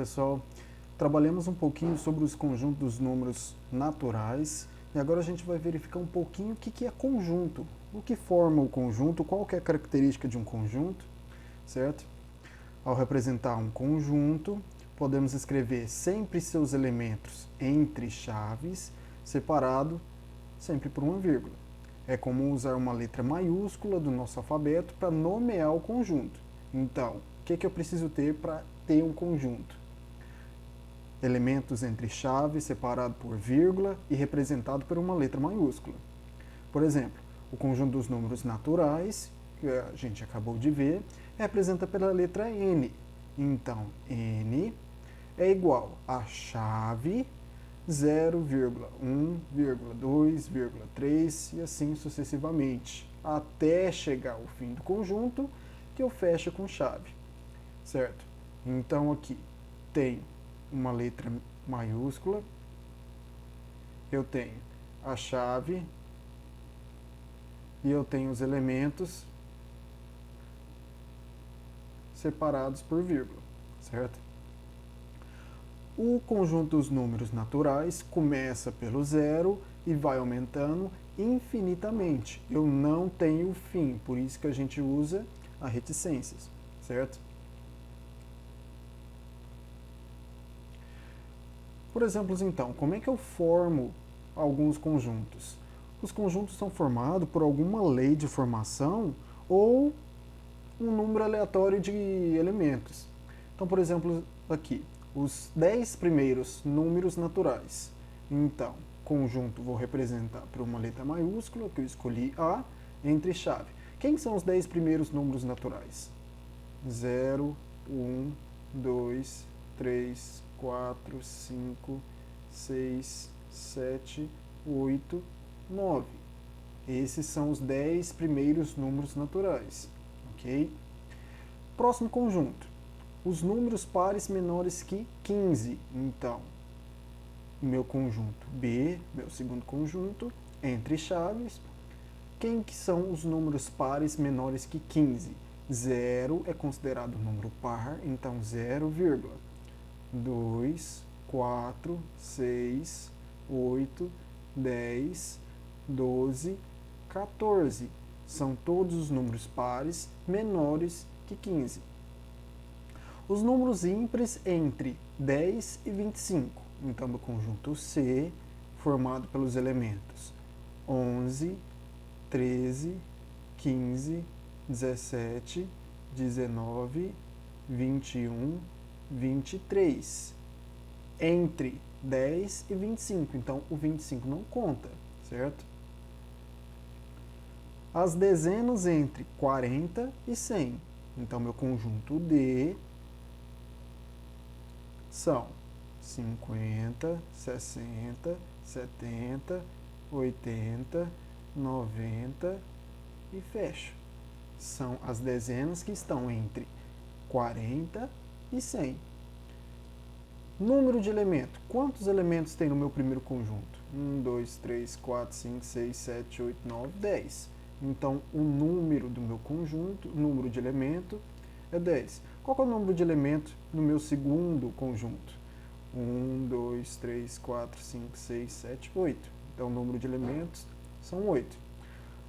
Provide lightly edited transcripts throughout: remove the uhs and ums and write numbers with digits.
pessoal, trabalhamos um pouquinho sobre os conjuntos dos números naturais e agora a gente vai verificar um pouquinho o que é conjunto, o que forma o conjunto, qual que é a característica de um conjunto, certo? Ao representar um conjunto, podemos escrever sempre seus elementos entre chaves, separado sempre por uma vírgula. É comum usar uma letra maiúscula do nosso alfabeto para nomear o conjunto. Então, o que eu preciso ter para ter um conjunto? Elementos entre chaves, separado por vírgula e representado por uma letra maiúscula. Por exemplo, o conjunto dos números naturais, que a gente acabou de ver, representa pela letra N. Então, N é igual a chave 0,1,2,3 e assim sucessivamente, até chegar ao fim do conjunto, que eu fecho com chave, certo? Então aqui tem uma letra maiúscula, eu tenho a chave e eu tenho os elementos separados por vírgula, certo? O conjunto dos números naturais começa pelo zero e vai aumentando infinitamente. Eu não tenho fim, por isso que a gente usa a reticências, certo? Por exemplo, então, como é que eu formo alguns conjuntos? Os conjuntos são formados por alguma lei de formação ou um número aleatório de elementos. Então, por exemplo, aqui, os 10 primeiros números naturais. Então, conjunto vou representar por uma letra maiúscula, que eu escolhi A, entre chave. Quem são os 10 primeiros números naturais? 0, 1, 2, 3, 4, 5, 6, 7, 8, 9. Esses são os 10 primeiros números naturais. Ok? Próximo conjunto. Os números pares menores que 15. Então, meu conjunto B, meu segundo conjunto, entre chaves. Quem que são os números pares menores que 15? 0 é considerado número par, então 0, 2, 4, 6, 8, 10, 12, 14. São todos os números pares menores que 15. Os números ímpares entre 10 e 25. Então, do conjunto C, formado pelos elementos 11, 13, 15, 17, 19, 21, 23. Entre 10 e 25. Então, o 25 não conta, certo? As dezenas entre 40 e 100. Então, meu conjunto D são 50, 60, 70, 80, 90 e fecho. São as dezenas que estão entre 40 e 100. Número de elemento. Quantos elementos tem no meu primeiro conjunto? 1, 2, 3, 4, 5, 6, 7, 8, 9, 10. Então, o número do meu conjunto, o número de elemento, é 10. Qual é o número de elemento no meu segundo conjunto? 1, 2, 3, 4, 5, 6, 7, 8. Então, o número de elementos são 8.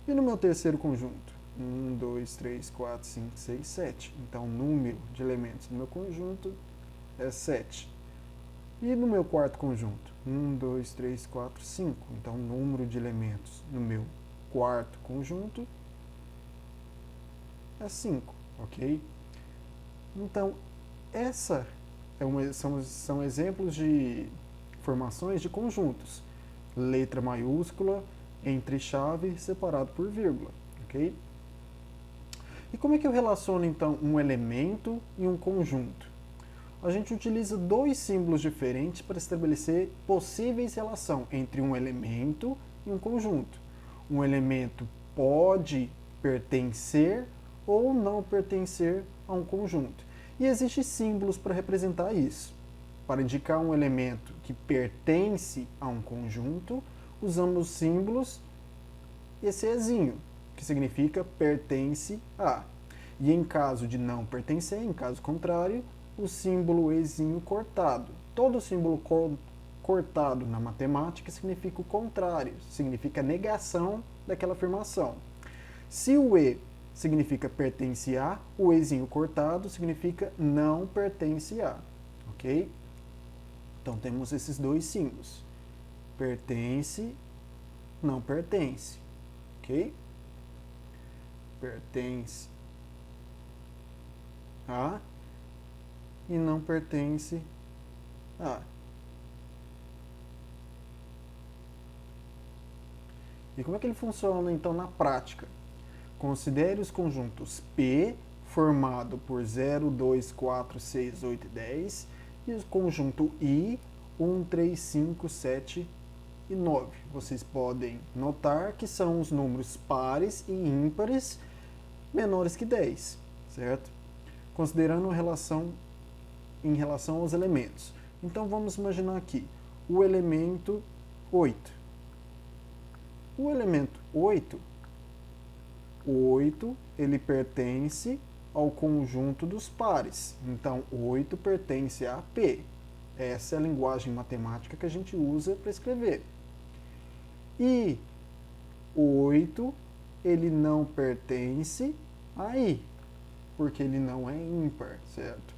E no meu terceiro conjunto? 1, 2, 3, 4, 5, 6, 7. Então, o número de elementos no meu conjunto é 7. E no meu quarto conjunto? 1, 2, 3, 4, 5. Então, o número de elementos no meu quarto conjunto é 5, ok? Então, essa são exemplos de formações de conjuntos. Letra maiúscula, entre chave, separado por vírgula, ok? E como é que eu relaciono, então, um elemento e um conjunto? A gente utiliza dois símbolos diferentes para estabelecer possíveis relações entre um elemento e um conjunto. Um elemento pode pertencer ou não pertencer a um conjunto. E existem símbolos para representar isso. Para indicar um elemento que pertence a um conjunto, usamos símbolos esse Ezinho, que significa pertence a. E em caso de não pertencer, em caso contrário, o símbolo ezinho cortado. Todo símbolo cortado na matemática significa o contrário, significa negação daquela afirmação. Se o E significa pertence a, o Ezinho cortado significa não pertence a, ok? Então temos esses dois símbolos, pertence, não pertence, ok? Pertence a e não pertence a. E como é que ele funciona então na prática? Considere os conjuntos P, formado por 0, 2, 4, 6, 8 e 10, e o conjunto I, 1, 3, 5, 7 e 9. Vocês podem notar que são os números pares e ímpares menores que 10, certo? Considerando em relação aos elementos. Então vamos imaginar aqui o elemento 8. O elemento 8 ele pertence ao conjunto dos pares. Então, 8 pertence a P. Essa é a linguagem matemática que a gente usa para escrever. E 8, ele não pertence a I, porque ele não é ímpar, certo?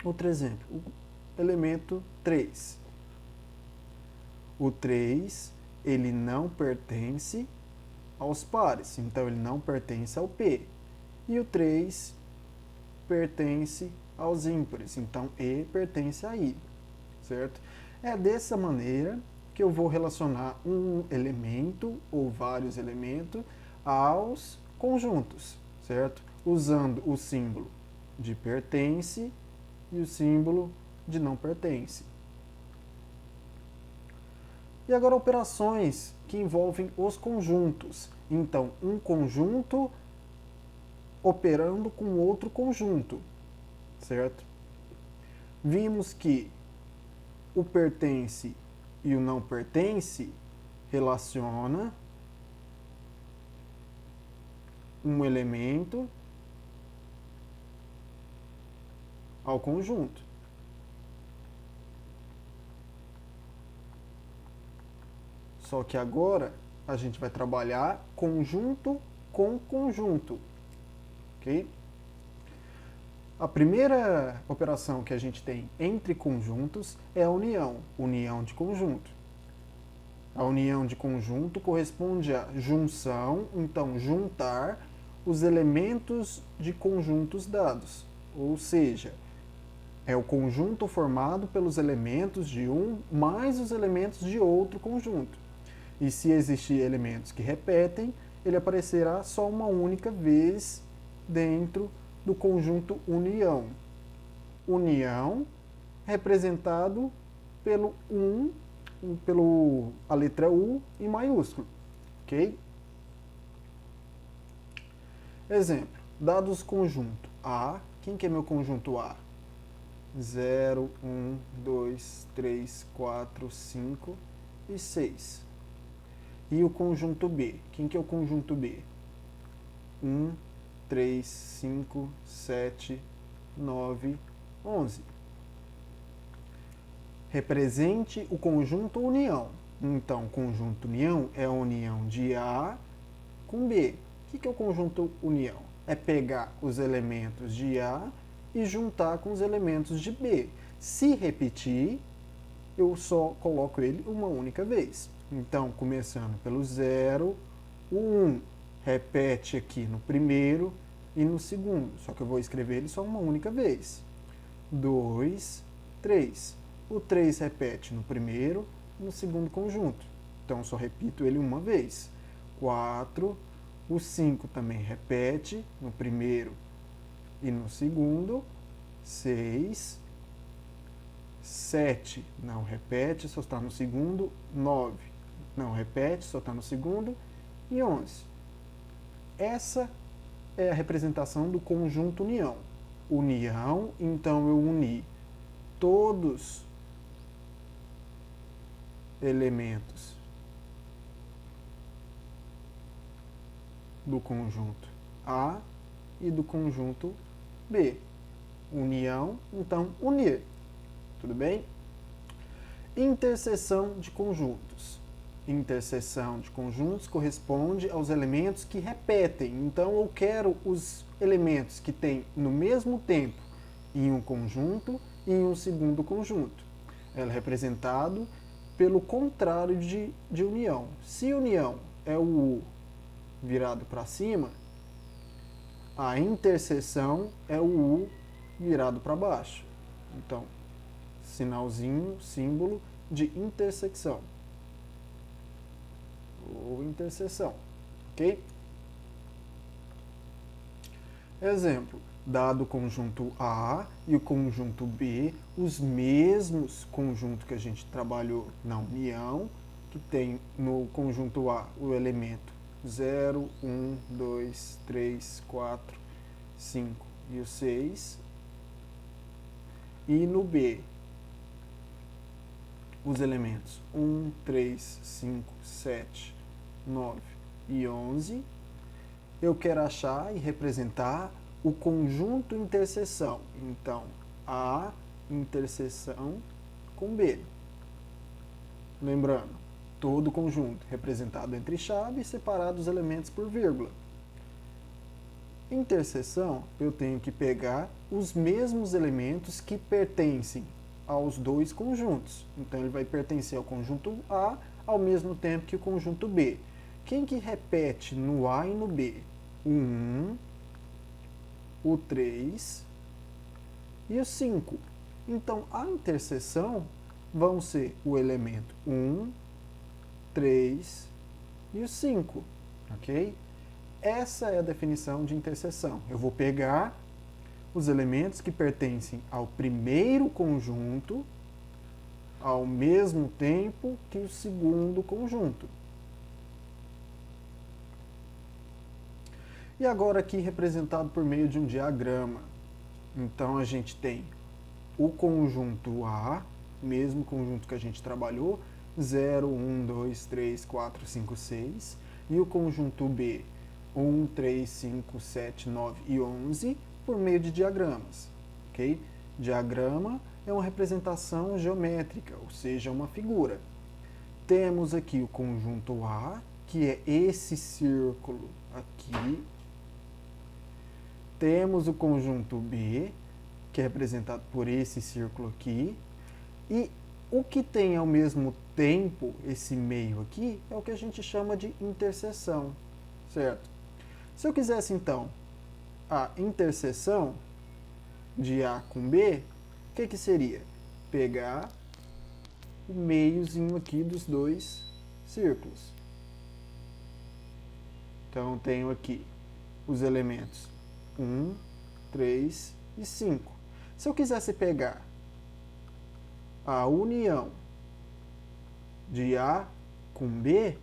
Outro exemplo, o elemento 3. O 3, ele não pertence aos pares, então ele não pertence ao P. E o 3 pertence aos ímpares, então E pertence a I, certo? É dessa maneira que eu vou relacionar um elemento ou vários elementos aos conjuntos, certo? Usando o símbolo de pertence e o símbolo de não pertence. E agora operações que envolvem os conjuntos. Então, um conjunto operando com outro conjunto, certo? Vimos que o pertence e o não pertence relaciona um elemento ao conjunto. Só que agora a gente vai trabalhar conjunto com conjunto, ok? A primeira operação que a gente tem entre conjuntos é a união de conjunto. A união de conjunto corresponde à junção, então juntar os elementos de conjuntos dados, ou seja, é o conjunto formado pelos elementos de um mais os elementos de outro conjunto. E se existir elementos que repetem, ele aparecerá só uma única vez dentro do conjunto união. União representado pelo a letra U em maiúsculo, ok? Exemplo, dados conjunto A, quem que é meu conjunto A? 0, 1, 2, 3, 4, 5 e 6. E o conjunto B, quem que é o conjunto B? 1, 3, 5, 7, 9, 11. Represente o conjunto união. Então, conjunto união é a união de A com B. O que é o conjunto união? É pegar os elementos de A e juntar com os elementos de B. Se repetir, eu só coloco ele uma única vez. Então, começando pelo 0, o 1 repete aqui no primeiro e no segundo, só que eu vou escrever ele só uma única vez. 2, 3. O 3 repete no primeiro e no segundo conjunto, então eu só repito ele uma vez. 4, o 5 também repete no primeiro e no segundo. 6, 7 não repete, só está no segundo. 9 não repete, só está no segundo. E 11. Essa é a representação do conjunto união. União, então eu uni todos elementos do conjunto A e do conjunto B. união, então unir. Tudo bem? Interseção de conjuntos. Interseção de conjuntos corresponde aos elementos que repetem. Então, eu quero os elementos que têm no mesmo tempo em um conjunto e em um segundo conjunto. Ela é representado pelo contrário de união. Se união é o U virado para cima, a interseção é o U virado para baixo. Então, sinalzinho, símbolo de intersecção ou interseção, ok? Exemplo, dado o conjunto A e o conjunto B, os mesmos conjuntos que a gente trabalhou na união, que tem no conjunto A o elemento 0, 1, 2, 3, 4, 5 e o 6, e no B os elementos 1, 3, 5, 7, 9 e 11, eu quero achar e representar o conjunto interseção. Então, A interseção com B. Lembrando, todo conjunto representado entre chaves, separado os elementos por vírgula. Interseção, eu tenho que pegar os mesmos elementos que pertencem aos dois conjuntos. Então, ele vai pertencer ao conjunto A ao mesmo tempo que o conjunto B. Quem que repete no A e no B? O 1, o 3 e o 5. Então, a interseção vão ser o elemento 1, 3 e o 5. Ok? Essa é a definição de interseção. Eu vou pegar os elementos que pertencem ao primeiro conjunto ao mesmo tempo que o segundo conjunto. E agora aqui representado por meio de um diagrama. Então a gente tem o conjunto A, mesmo conjunto que a gente trabalhou, 0, 1, 2, 3, 4, 5, 6, e o conjunto B, 1, 3, 5, 7, 9 e 11, por meio de diagramas. Ok? Diagrama é uma representação geométrica, ou seja, uma figura. Temos aqui o conjunto A, que é esse círculo aqui. Temos o conjunto B, que é representado por esse círculo aqui. E o que tem ao mesmo tempo esse meio aqui é o que a gente chama de interseção, certo? Se eu quisesse, então, a interseção de A com B, o que seria? Pegar o meiozinho aqui dos dois círculos. Então, tenho aqui os elementos 1, 3 e 5. Se eu quisesse pegar a união de A com B,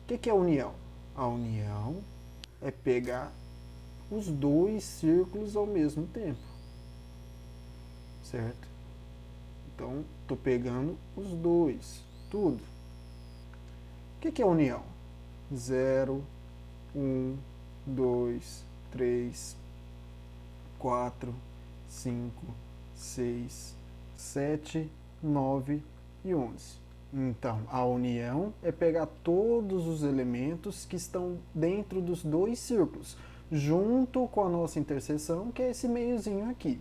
o que é a união? A união é pegar os dois círculos ao mesmo tempo, certo? Então, estou pegando os dois, tudo. O que é a união? 0, 1, 2, 3, 4, 5, 6, 7, 9 e 11. Então, a união é pegar todos os elementos que estão dentro dos dois círculos, junto com a nossa interseção, que é esse meiozinho aqui.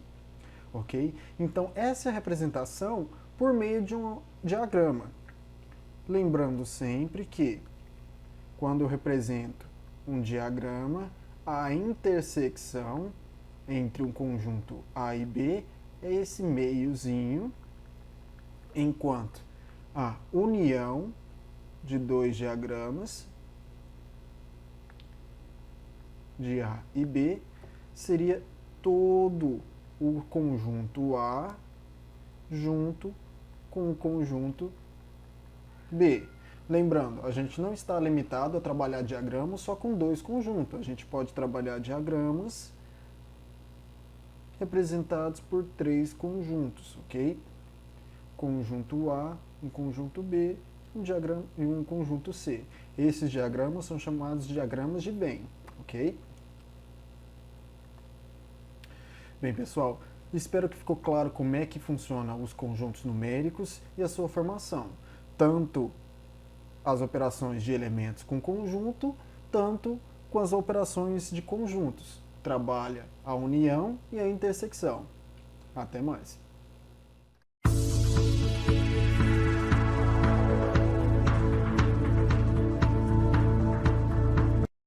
Ok? Então, essa é a representação por meio de um diagrama. Lembrando sempre que, quando eu represento um diagrama, a intersecção entre um conjunto A e B é esse meiozinho, enquanto a união de dois diagramas de A e B seria todo o conjunto A junto com o conjunto B. Lembrando, a gente não está limitado a trabalhar diagramas só com dois conjuntos. A gente pode trabalhar diagramas representados por três conjuntos, ok? Conjunto A, um conjunto B, um diagrama e um conjunto C. Esses diagramas são chamados de diagramas de Venn, ok? Bem, pessoal, espero que ficou claro como é que funcionam os conjuntos numéricos e a sua formação, tanto as operações de elementos com conjunto, tanto com as operações de conjuntos. Trabalha a união e a intersecção. Até mais.